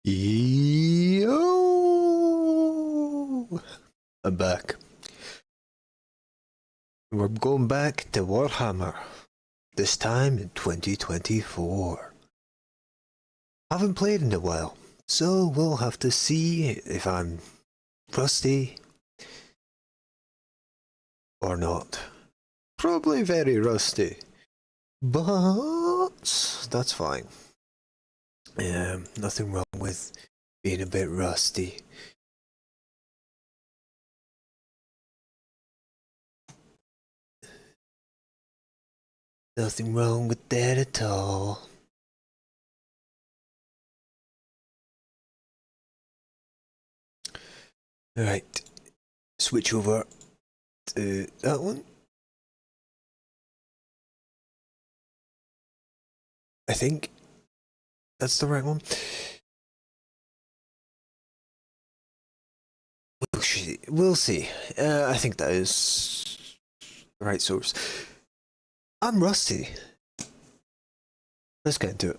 Yo! I'm back. We're going back to Warhammer. This time in 2024. Haven't played in a while, so we'll have to see if I'm rusty or not. Probably very rusty, but that's fine. Nothing wrong with being a bit rusty. Nothing wrong with that at all. Alright, switch over to that one. I think that's the right one. We'll see. I think that is the right source. I'm rusty. Let's get into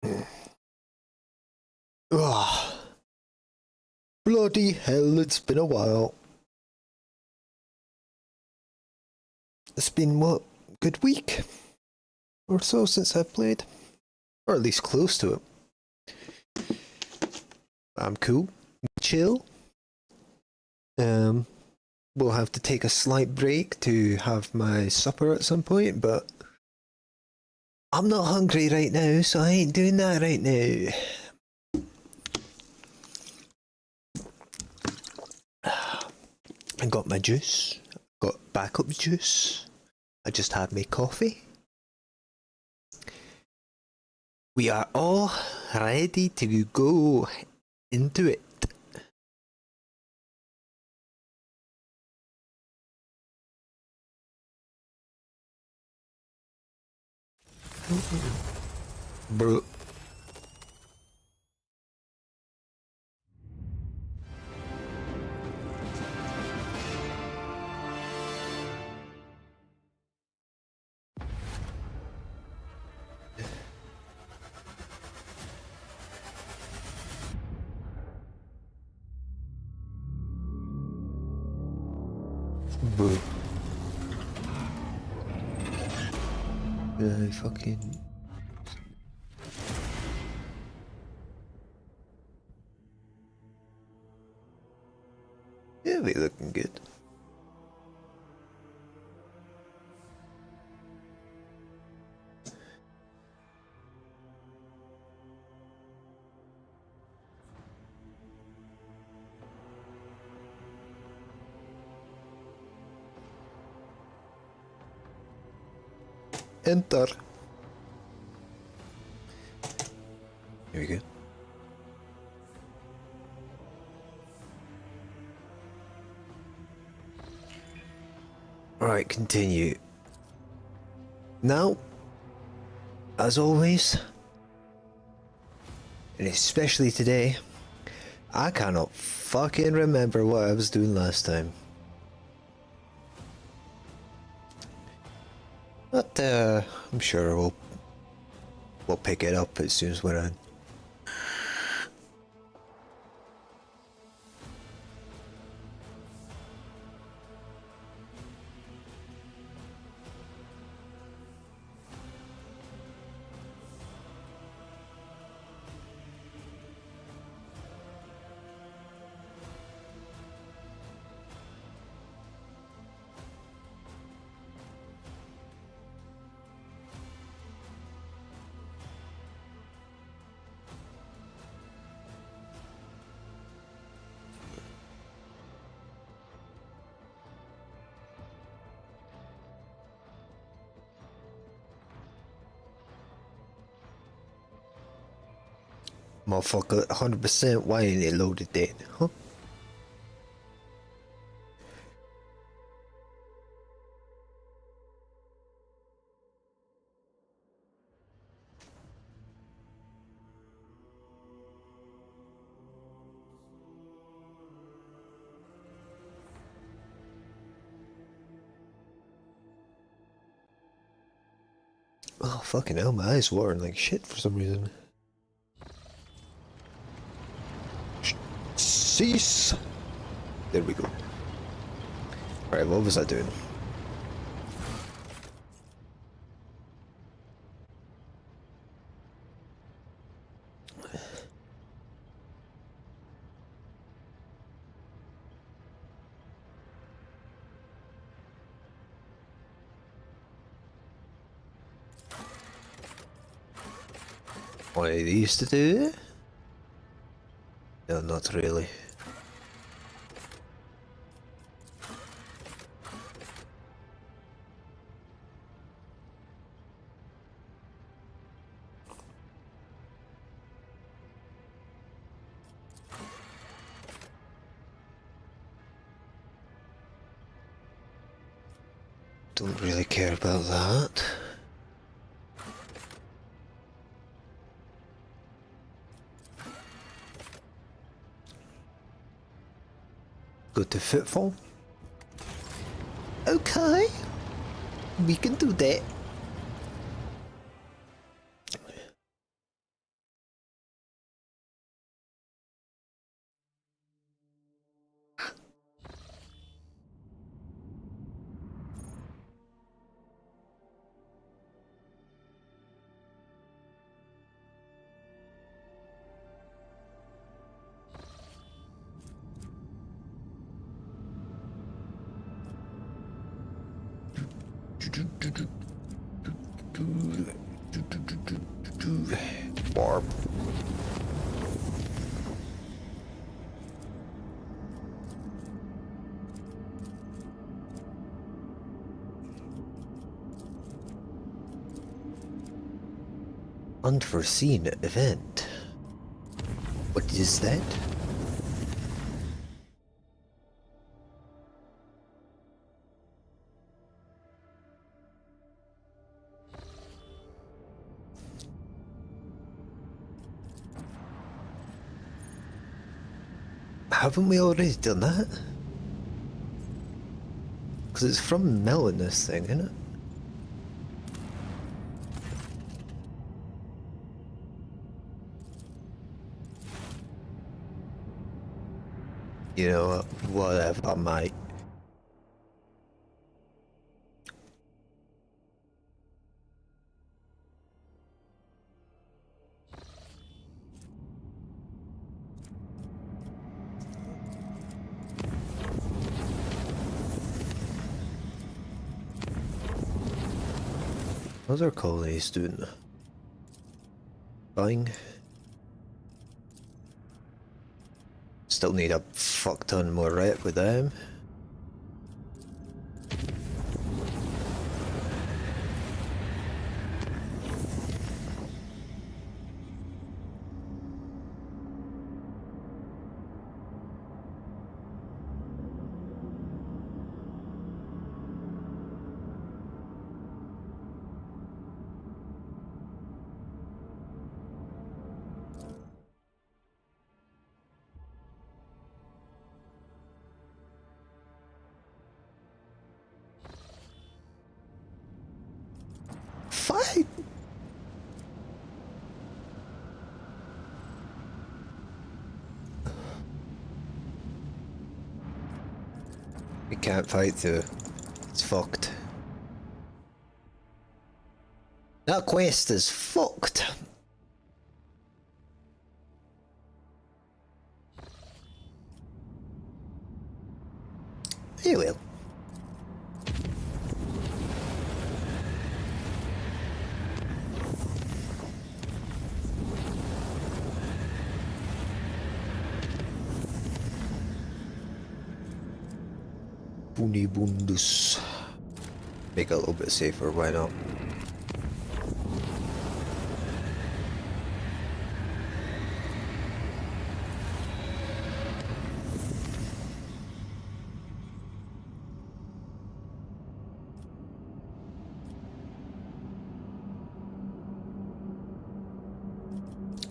it. Oh, bloody hell, it's been a while. It's been, what, good week or so since I've played? Or at least close to it. I'm cool. Chill. We'll have to take a slight break to have my supper at some point, but I'm not hungry right now, so I ain't doing that right now. I got my juice, got backup juice. I just had my coffee. We are all ready to go into it. Bro. Bro. Fucking... Yeah, we looking good. Enter. Here we go. Alright, continue. Now, as always, and especially today, I cannot fucking remember what I was doing last time. But I'm sure we'll pick it up as soon as we're on. Motherfucker, 100%, why ain't it loaded then, huh? Oh, fucking hell, my eyes watering like shit for some reason. Cease! There we go. Right, what was I doing? One of these to do? No, not really. Don't really care about that. Go to footfall. Okay, we can do that. Warp. Unforeseen event. What is that? Haven't we already done that? Because it's from melting this thing, isn't it? You know what? Whatever, mate. How's our colonies doing? Fine. Still need a fuck ton more rep with them. Fight! We can't fight through. It's fucked. That quest is fucked. You will. Bundus. Make it a little bit safer, why not?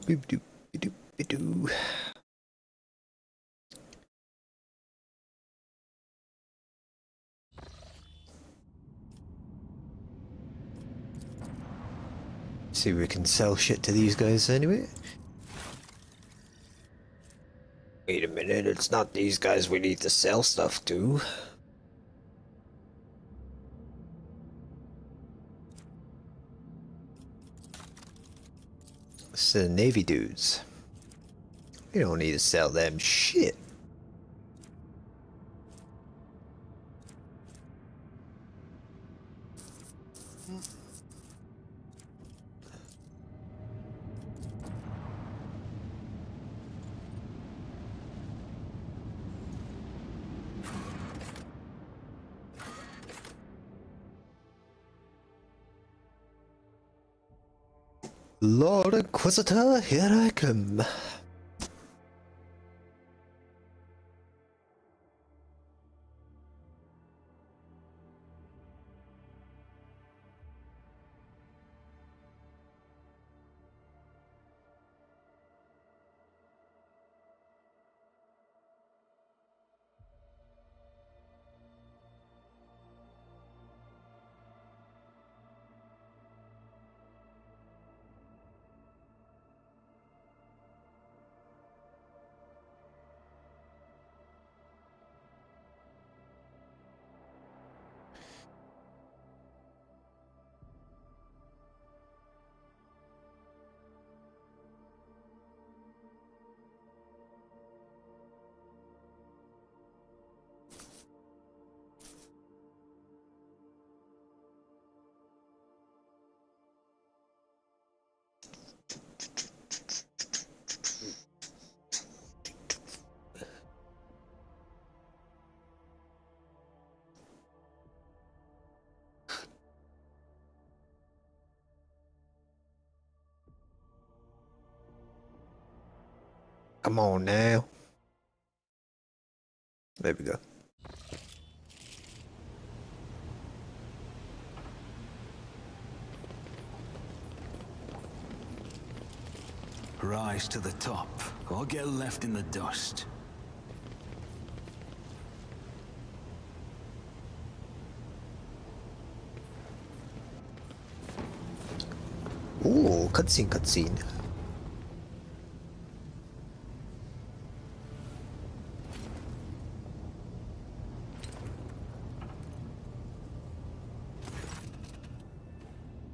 Boop doop doop doo. See if we can sell shit to these guys anyway. Wait a minute, it's not these guys we need to sell stuff to. It's the Navy dudes. We don't need to sell them shit. Lord Inquisitor, here I come. Come on now. There we go. Rise to the top, or get left in the dust. Ooh, cutscene, cutscene.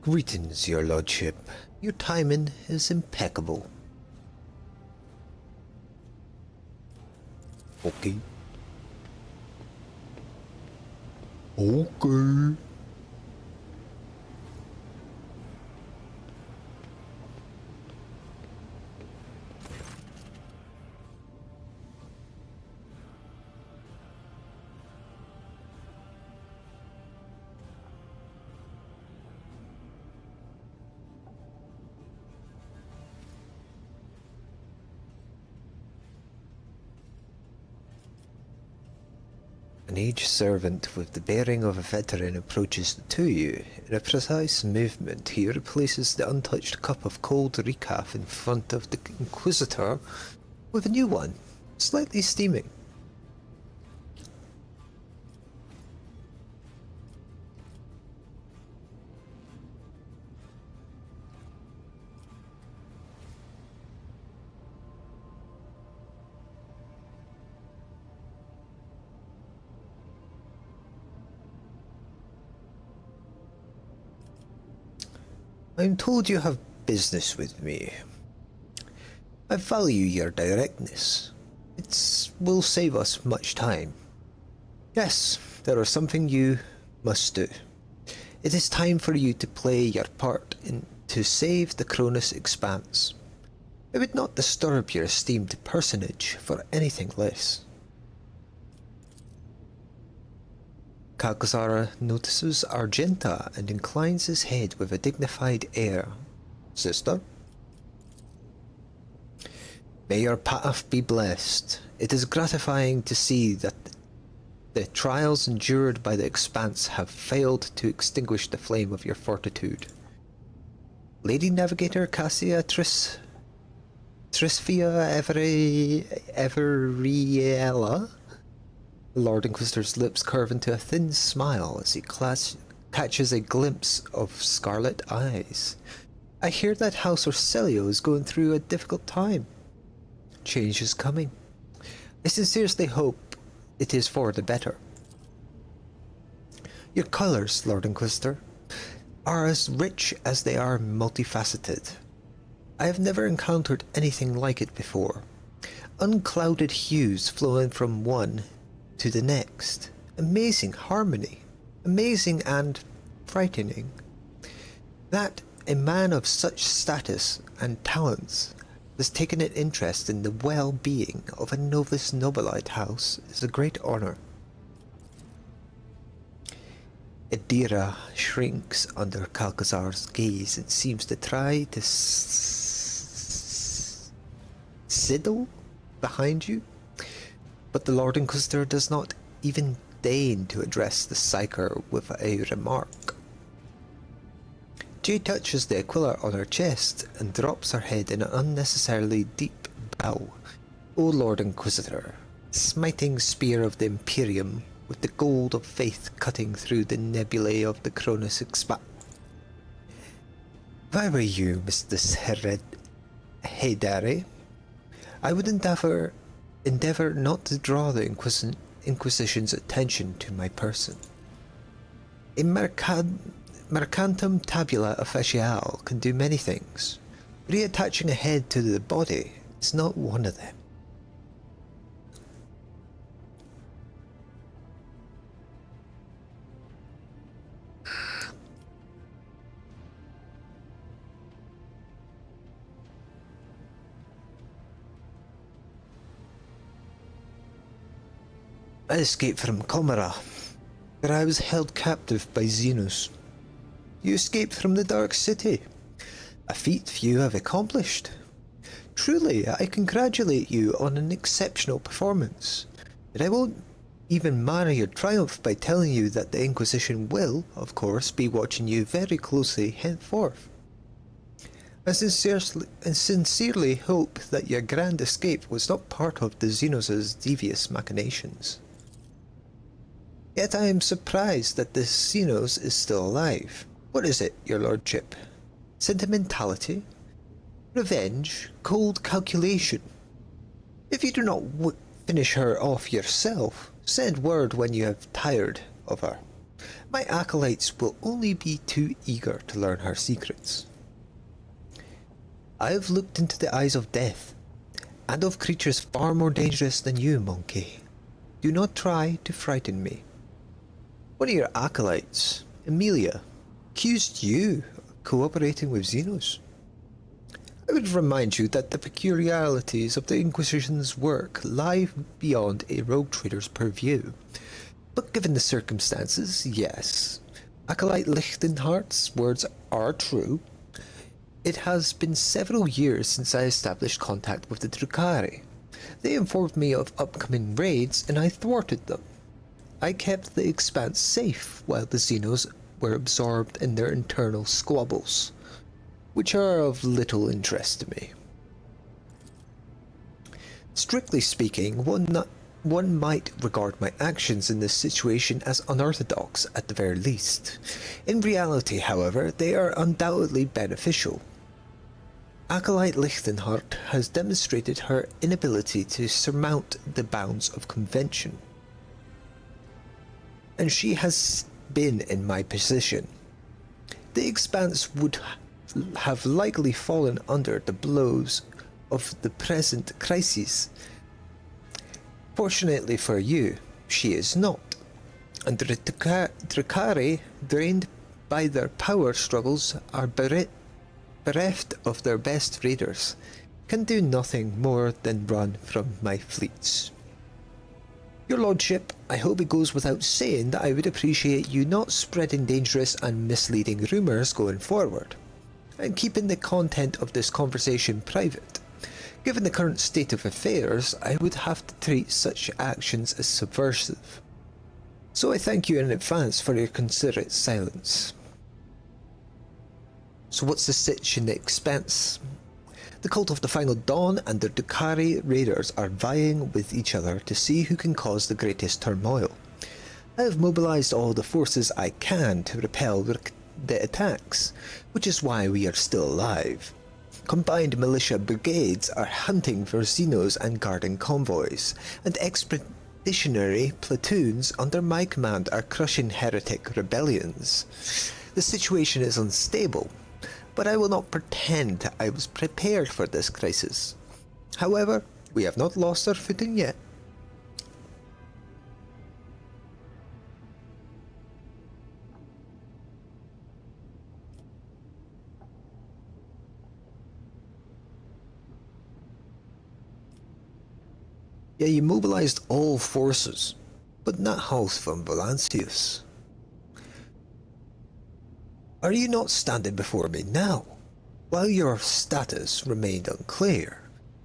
Greetings, your lordship. Your timing is impeccable. Okay. Okay. An aged servant with the bearing of a veteran approaches to you. In a precise movement, he replaces the untouched cup of cold recaf in front of the Inquisitor with a new one, slightly steaming. I'm told you have business with me. I value your directness. It will save us much time. Yes, there is something you must do. It is time for you to play your part to save the Cronus Expanse. I would not disturb your esteemed personage for anything less. Kagzara notices Argenta and inclines his head with a dignified air. Sister? May your path be blessed. It is gratifying to see that the trials endured by the Expanse have failed to extinguish the flame of your fortitude. Lady Navigator Cassia Trisphia Everiella? The Lord Inquisitor's lips curve into a thin smile as he catches a glimpse of scarlet eyes. I hear that House Orselio is going through a difficult time. Change is coming. I sincerely hope it is for the better. Your colours, Lord Inquisitor, are as rich as they are multifaceted. I have never encountered anything like it before. Unclouded hues flowing from one to the next. Amazing harmony. Amazing and frightening. That a man of such status and talents has taken an interest in the well-being of a Novus Nobilite house is a great honour. Adira shrinks under Calcazar's gaze and seems to try to sidle behind you, but the Lord Inquisitor does not even deign to address the psyker with a remark. Jay touches the Aquila on her chest and drops her head in an unnecessarily deep bow. O Lord Inquisitor, smiting spear of the Imperium, with the gold of faith cutting through the nebulae of the Cronus expanse. If I were you, Mr. Hedare, I would endeavour not to draw the Inquisition's attention to my person. A mercantum tabula officiale can do many things. Reattaching a head to the body is not one of them. I escaped from Comera, where I was held captive by Xenos. You escaped from the Dark City, a feat few have accomplished. Truly, I congratulate you on an exceptional performance, but I won't even mar your triumph by telling you that the Inquisition will, of course, be watching you very closely henceforth. I sincerely hope that your grand escape was not part of the Xenos' devious machinations. Yet I am surprised that the Xenos is still alive. What is it, your lordship? Sentimentality? Revenge? Cold calculation? If you do not finish her off yourself, send word when you have tired of her. My acolytes will only be too eager to learn her secrets. I have looked into the eyes of death, and of creatures far more dangerous than you, monkey. Do not try to frighten me. One of your acolytes, Emilia, accused you of cooperating with Xenos. I would remind you that the peculiarities of the Inquisition's work lie beyond a rogue trader's purview. But given the circumstances, yes, Acolyte Lichtenhardt's words are true. It has been several years since I established contact with the Drukhari. They informed me of upcoming raids and I thwarted them. I kept the Expanse safe while the Xenos were absorbed in their internal squabbles, which are of little interest to me. Strictly speaking, one might regard my actions in this situation as unorthodox at the very least. In reality, however, they are undoubtedly beneficial. Acolyte Lichtenhardt has demonstrated her inability to surmount the bounds of convention, and she has been in my position. The Expanse would have likely fallen under the blows of the present crisis. Fortunately for you, she is not, and the Drukhari, drained by their power struggles, are bereft of their best raiders, can do nothing more than run from my fleets. Your lordship, I hope it goes without saying that I would appreciate you not spreading dangerous and misleading rumours going forward, and keeping the content of this conversation private. Given the current state of affairs, I would have to treat such actions as subversive. So I thank you in advance for your considerate silence. So what's the sitch in the Expanse? The Cult of the Final Dawn and the Drukhari raiders are vying with each other to see who can cause the greatest turmoil. I have mobilized all the forces I can to repel the attacks, which is why we are still alive. Combined militia brigades are hunting for Xenos and guarding convoys, and expeditionary platoons under my command are crushing heretic rebellions. The situation is unstable, but I will not pretend I was prepared for this crisis. However, we have not lost our footing yet. Yeah, you mobilized all forces, but not House von Valancius. Are you not standing before me now? While your status remained unclear,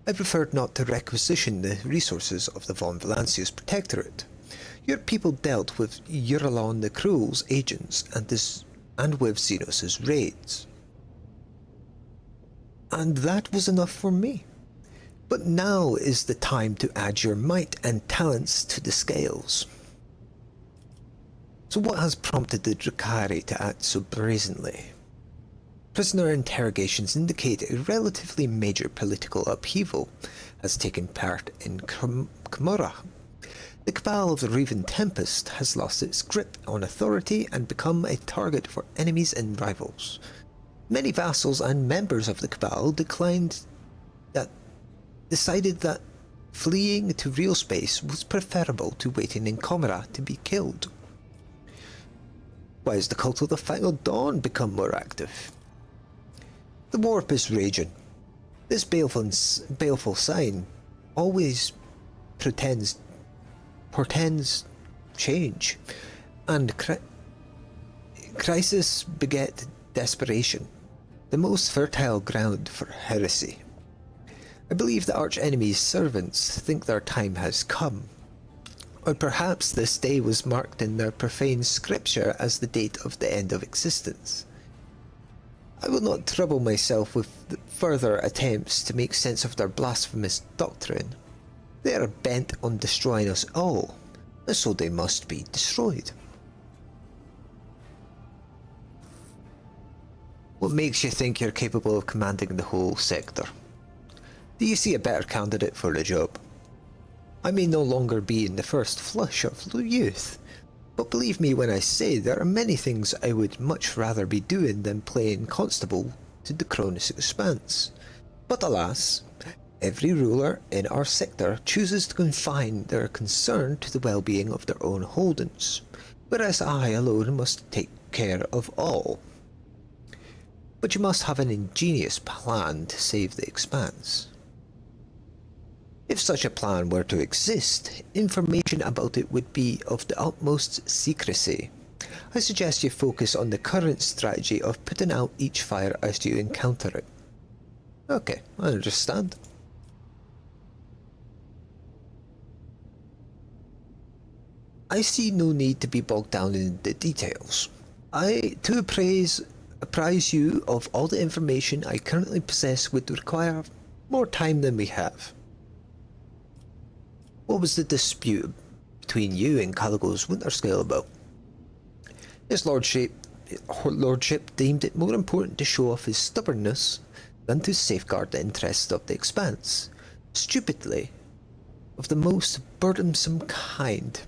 I preferred not to requisition the resources of the von Valancius Protectorate. Your people dealt with Uralon the Cruel's agents and with Xenos' raids. And that was enough for me. But now is the time to add your might and talents to the scales. So what has prompted the Drukhari to act so brazenly? Prisoner interrogations indicate a relatively major political upheaval has taken part in Khmura. The Cabal of the Raven Tempest has lost its grip on authority and become a target for enemies and rivals. Many vassals and members of the Cabal decided that fleeing to real space was preferable to waiting in Khmura to be killed. Why has the cult of the Final Dawn become more active? The warp is raging. This baleful sign always portends change, and crisis beget desperation, the most fertile ground for heresy. I believe the arch-enemy's servants think their time has come, or perhaps this day was marked in their profane scripture as the date of the end of existence. I will not trouble myself with further attempts to make sense of their blasphemous doctrine. They are bent on destroying us all, and so they must be destroyed. What makes you think you're capable of commanding the whole sector? Do you see a better candidate for the job? I may no longer be in the first flush of youth, but believe me when I say there are many things I would much rather be doing than playing constable to the Cronus Expanse. But alas, every ruler in our sector chooses to confine their concern to the well-being of their own holdings, whereas I alone must take care of all. But you must have an ingenious plan to save the Expanse. If such a plan were to exist, information about it would be of the utmost secrecy. I suggest you focus on the current strategy of putting out each fire as you encounter it. Okay, I understand. I see no need to be bogged down in the details. To apprise you of all the information I currently possess would require more time than we have. What was the dispute between you and Caligo's Winterscale about? His lordship deemed it more important to show off his stubbornness than to safeguard the interests of the Expanse. Stupidity of the most burdensome kind.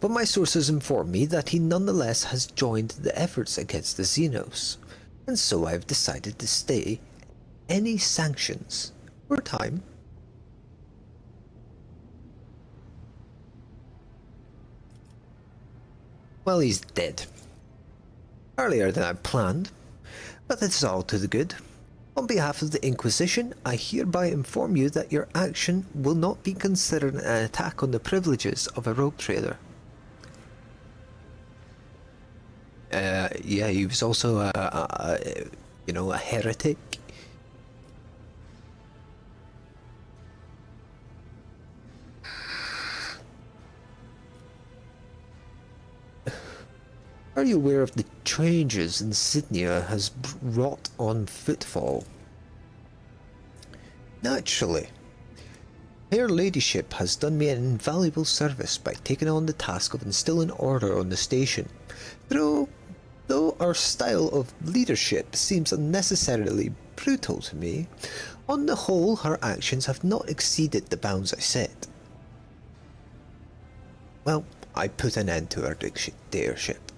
But my sources inform me that he nonetheless has joined the efforts against the Xenos, and so I have decided to stay any sanctions for a time. Well, he's dead. Earlier than I planned, but it's all to the good. On behalf of the Inquisition, I hereby inform you that your action will not be considered an attack on the privileges of a rogue trader. Yeah, he was also a heretic. Are you aware of the changes Insignia has wrought on Footfall? Naturally. Her Ladyship has done me an invaluable service by taking on the task of instilling order on the station, through Though our style of leadership seems unnecessarily brutal to me, on the whole her actions have not exceeded the bounds I set. Well, I put an end to our dictatorship.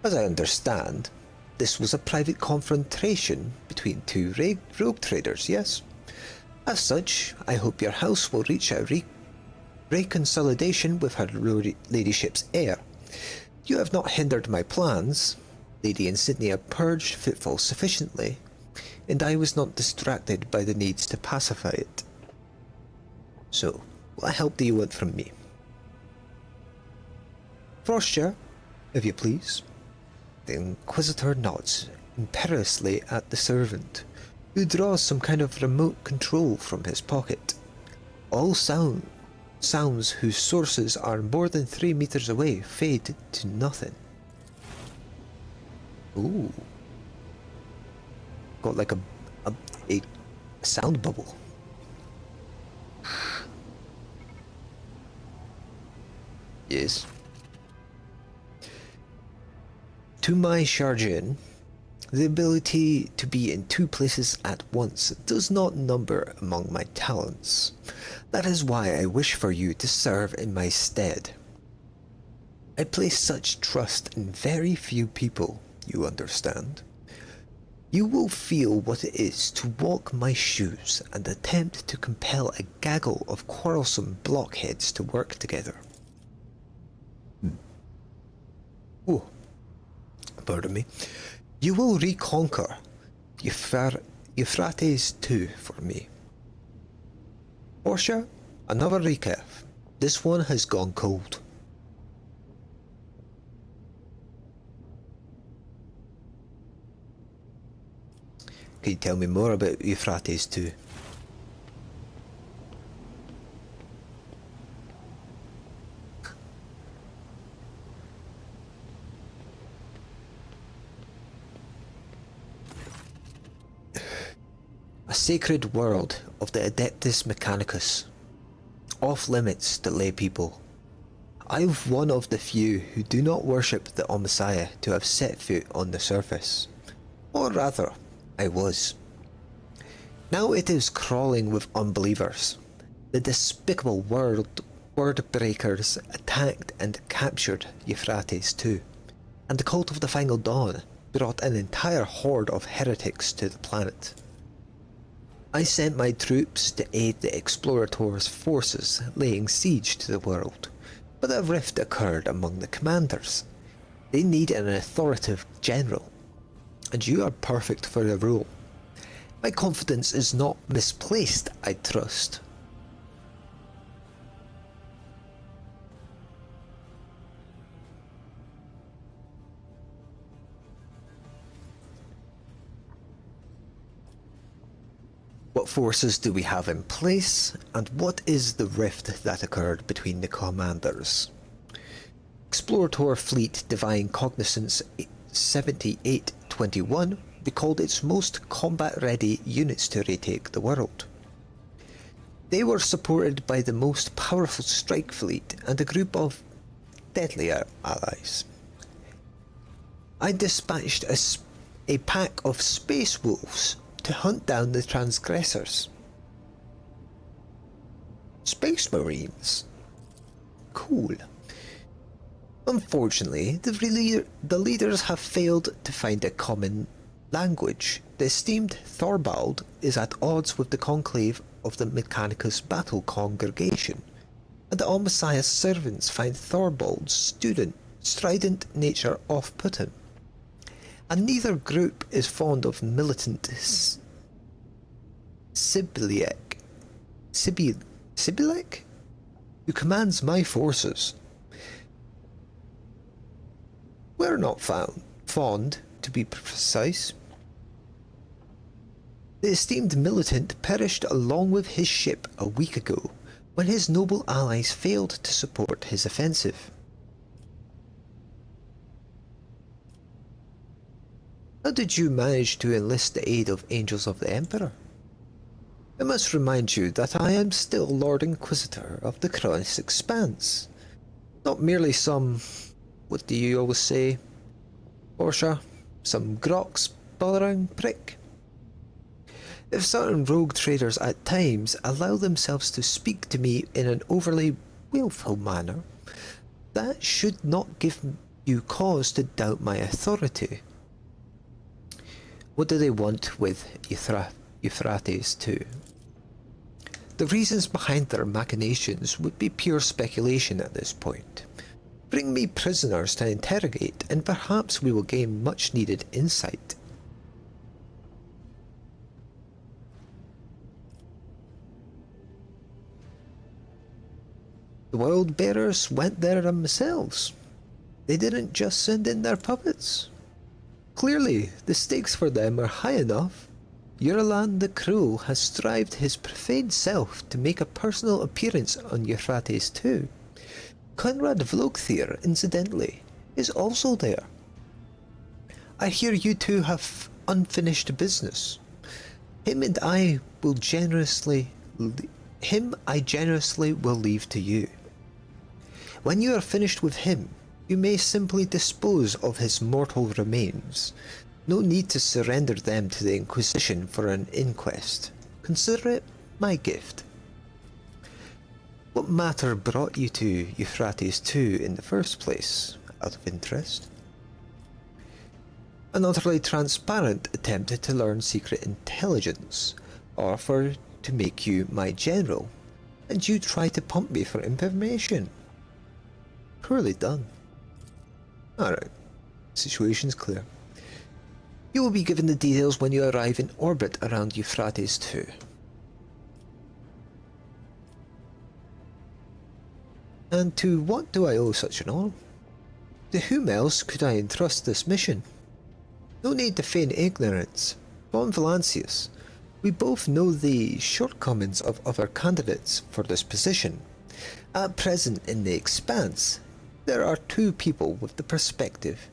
As I understand, this was a private confrontation between two rogue traders, yes? As such, I hope your house will reach a reconciliation with her ladyship's heir. You have not hindered my plans. Lady Insignia purged Footfall sufficiently, and I was not distracted by the needs to pacify it. So, what help do you want from me? Frostia, if you please. The Inquisitor nods imperiously at the servant, who draws some kind of remote control from his pocket. All sounds whose sources are more than 3 meters away fade to nothing. Ooh. Got like a sound bubble. Yes. To my Sharjin, the ability to be in 2 places at once does not number among my talents. That is why I wish for you to serve in my stead. I place such trust in very few people, you understand. You will feel what it is to walk my shoes and attempt to compel a gaggle of quarrelsome blockheads to work together. Oh, pardon me. You will reconquer Euphrates 2 for me. Portia, another recap. This one has gone cold. Can you tell me more about Euphrates 2? A sacred world of the Adeptus Mechanicus, off limits to lay people. I'm one of the few who do not worship the Omnissiah to have set foot on the surface. Or rather, I was. Now it is crawling with unbelievers. The despicable word breakers attacked and captured Euphrates too, and the Cult of the Final Dawn brought an entire horde of heretics to the planet. I sent my troops to aid the Explorator's forces laying siege to the world, but a rift occurred among the commanders. They need an authoritative general, and you are perfect for the role. My confidence is not misplaced, I trust. What forces do we have in place, and what is the rift that occurred between the commanders? Explorator Fleet Divine Cognizance 7821 recalled its most combat-ready units to retake the world. They were supported by the most powerful strike fleet and a group of deadlier allies. I dispatched a pack of space wolves to hunt down the transgressors. Space Marines? Cool. Unfortunately, the leaders have failed to find a common language. The esteemed Thorvald is at odds with the conclave of the Mechanicus Battle Congregation, and the Omnissiah's servants find Thorvald's strident nature off-putting. And neither group is fond of militant Sibiliac, who commands my forces. We're not fond, to be precise. The esteemed militant perished along with his ship a week ago, when his noble allies failed to support his offensive. How did you manage to enlist the aid of Angels of the Emperor? I must remind you that I am still Lord Inquisitor of the Chronis Expanse, not merely some, what do you always say, Porsche, some Grox bothering prick. If certain rogue traders at times allow themselves to speak to me in an overly willful manner, that should not give you cause to doubt my authority. What do they want with Euphrates II? The reasons behind their machinations would be pure speculation at this point. Bring me prisoners to interrogate, and perhaps we will gain much needed insight. The world bearers went there themselves. They didn't just send in their puppets. Clearly, the stakes for them are high enough. Yurlan the Cruel has strived his profane self to make a personal appearance on Euphrates II. Conrad Vlogthir, incidentally, is also there. I hear you two have unfinished business. Him I generously will leave to you. When you are finished with him, you may simply dispose of his mortal remains. No need to surrender them to the Inquisition for an inquest. Consider it my gift. What matter brought you to Euphrates II in the first place, out of interest? An utterly transparent attempt to learn secret intelligence, or to make you my general, and you try to pump me for information. Poorly done. Alright, situation's clear. You will be given the details when you arrive in orbit around Euphrates II. And to what do I owe such an honour? To whom else could I entrust this mission? No need to feign ignorance. Von Valancius, we both know the shortcomings of other candidates for this position. At present in the Expanse, there are two people with the perspective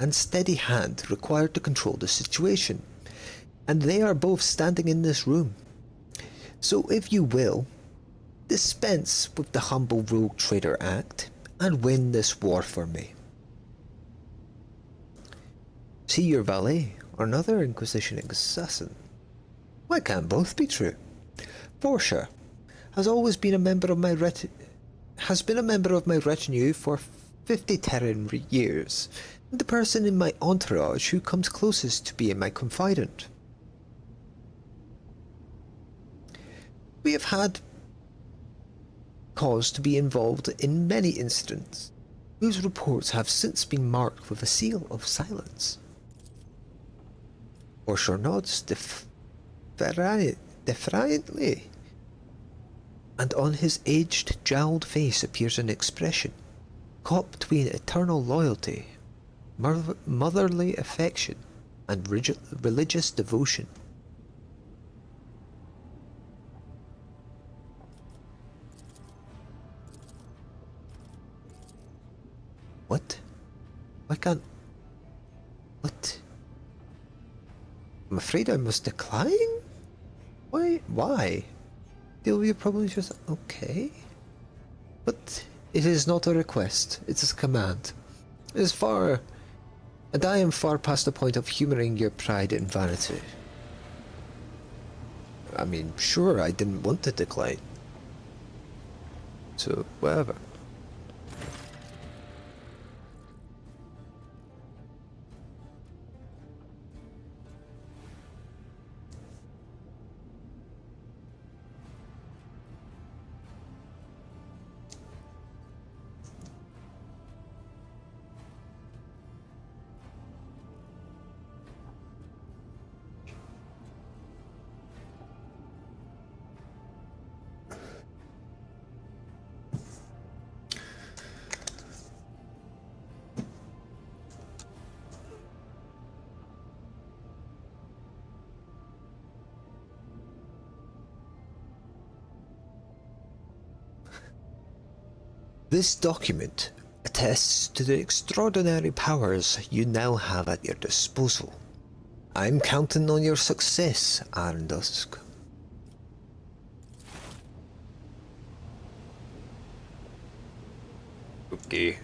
and steady hand required to control the situation, and they are both standing in this room. So if you will, dispense with the humble rogue trader act and win this war for me. See your valet or another Inquisition assassin. Why can't both be true? Porsche has always been a member of my retinue for 50 Terran years, and the person in my entourage who comes closest to being my confidant. We have had cause to be involved in many incidents, whose reports have since been marked with a seal of silence. Porsche nods defiantly, and on his aged, jowled face appears an expression caught between eternal loyalty, motherly affection, and religious devotion. What? Why can't... What? I'm afraid I must decline? Why? Deal with your problems yourself? Okay. But it is not a request, it's a command. And I am far past the point of humouring your pride and vanity. I mean, sure, I didn't want to decline. So, whatever. This document attests to the extraordinary powers you now have at your disposal. I'm counting on your success, Arndusk. Okay.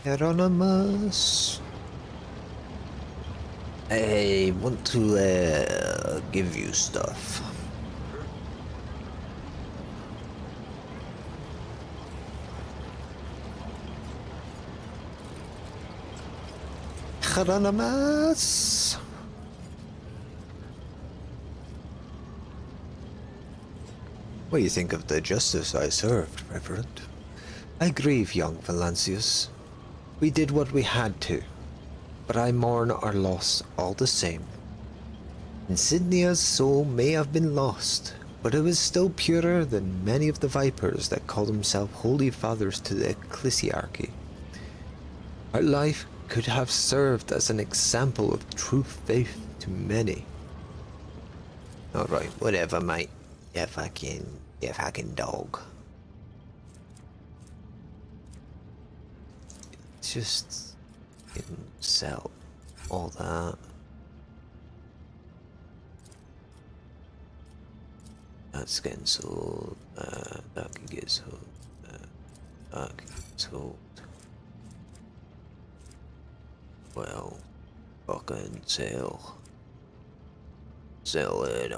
Anonymous. I want to give you stuff. Anonymous. What do you think of the justice I served, Reverend? I grieve, young Valancius. We did what we had to, but I mourn our loss all the same. Insignia's soul may have been lost, but it was still purer than many of the vipers that call themselves holy fathers to the ecclesiarchy. Her life could have served as an example of true faith to many. Alright, whatever, mate. You fucking dog. Just sell all that. That's getting sold. That can get sold. That can get sold. Well, fucking sell. Sell it.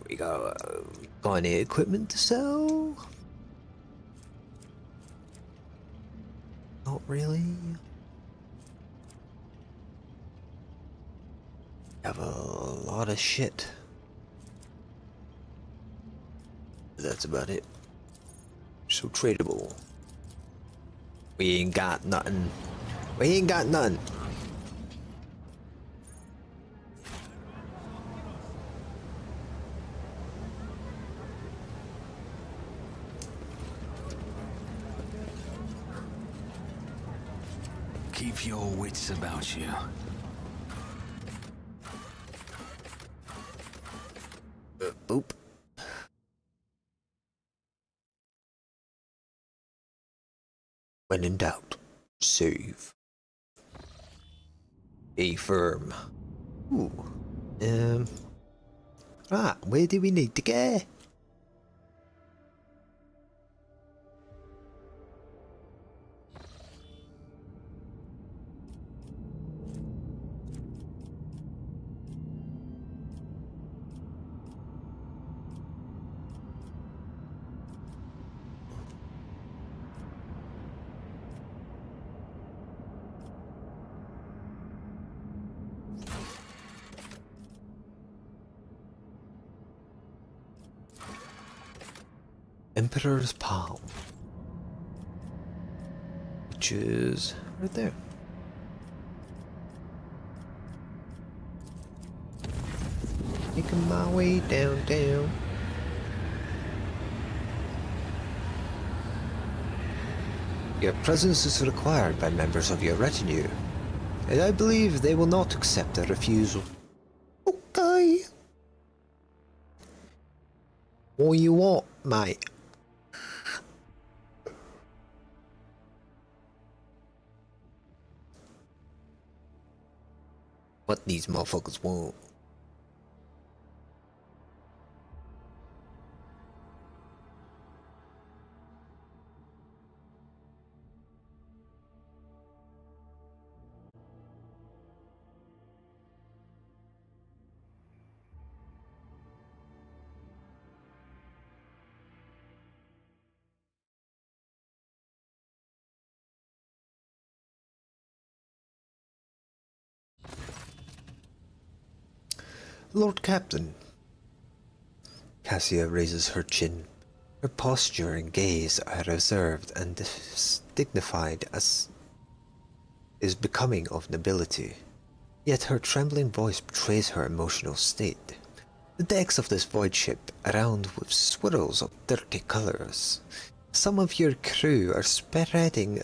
We got any equipment to sell? Not really. Have a lot of shit. That's about it. So tradable. We ain't got nothing. We ain't got none. Keep your wits about you. Boop. When in doubt, save. A firm. Ooh. Right, where do we need to go? Emperor's Palm, which is right there. Making my way downtown. Your presence is required by members of your retinue, and I believe they will not accept a refusal. Okay. What you want, mate? What these motherfuckers want? Lord Captain. Cassia raises her chin. Her posture and gaze are reserved and dignified as is becoming of nobility. Yet her trembling voice betrays her emotional state. The decks of this void ship are round with swirls of dirty colours. Some of your crew are spreading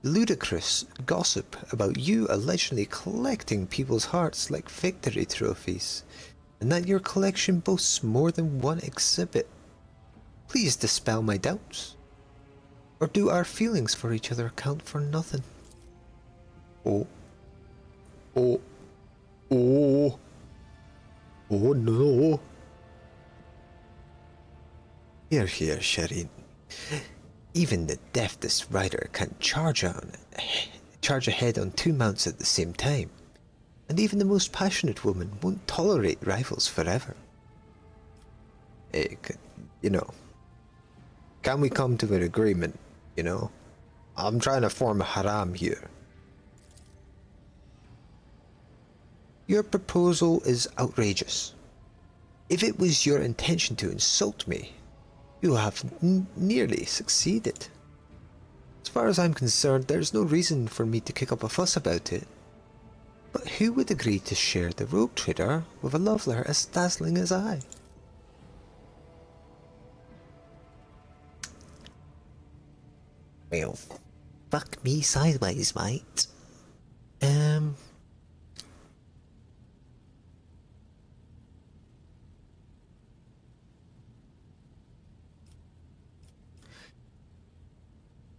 ludicrous gossip about you allegedly collecting people's hearts like victory trophies, and that your collection boasts more than one exhibit. Please dispel my doubts. Or do our feelings for each other count for nothing? Oh. Oh. Oh. Oh no. Here, Shireen. Even the deftest rider can't charge ahead on two mounts at the same time, and even the most passionate woman won't tolerate rivals forever. You know, can we come to an agreement, you know? I'm trying to form a harem here. Your proposal is outrageous. If it was your intention to insult me, you have nearly succeeded. As far as I'm concerned, there's no reason for me to kick up a fuss about it. But who would agree to share the rogue trader with a loveler as dazzling as I? Well, fuck me sideways, mate.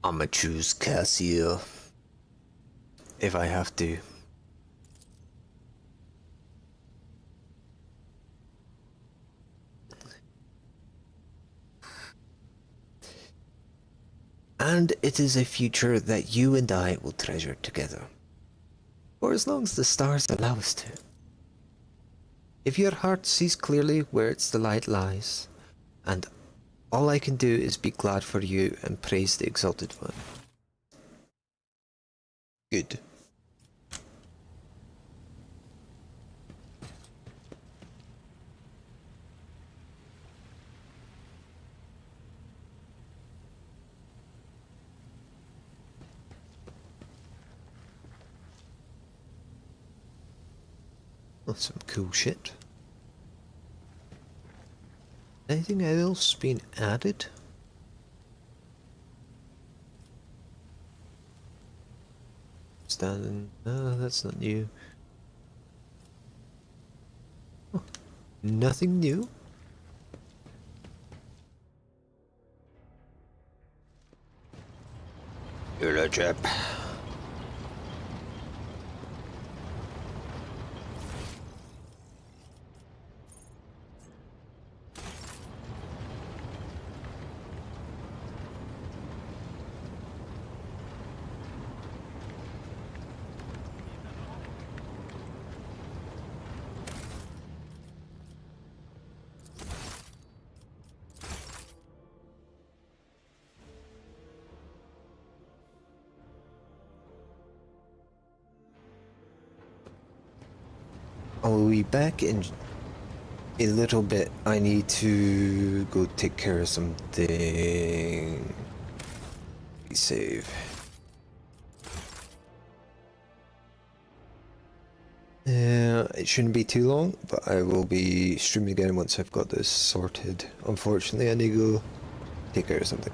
I'ma choose Cassia if I have to. And it is a future that you and I will treasure together, for as long as the stars allow us to. If your heart sees clearly where its delight lies, and all I can do is be glad for you and praise the Exalted One. Good. That's some cool shit. Anything else been added? Standing. No, that's not new. Oh, nothing new? Hello, chap. I'll be back in a little bit. I need to go take care of something. Save. It shouldn't be too long, but I will be streaming again once I've got this sorted. Unfortunately, I need to go take care of something.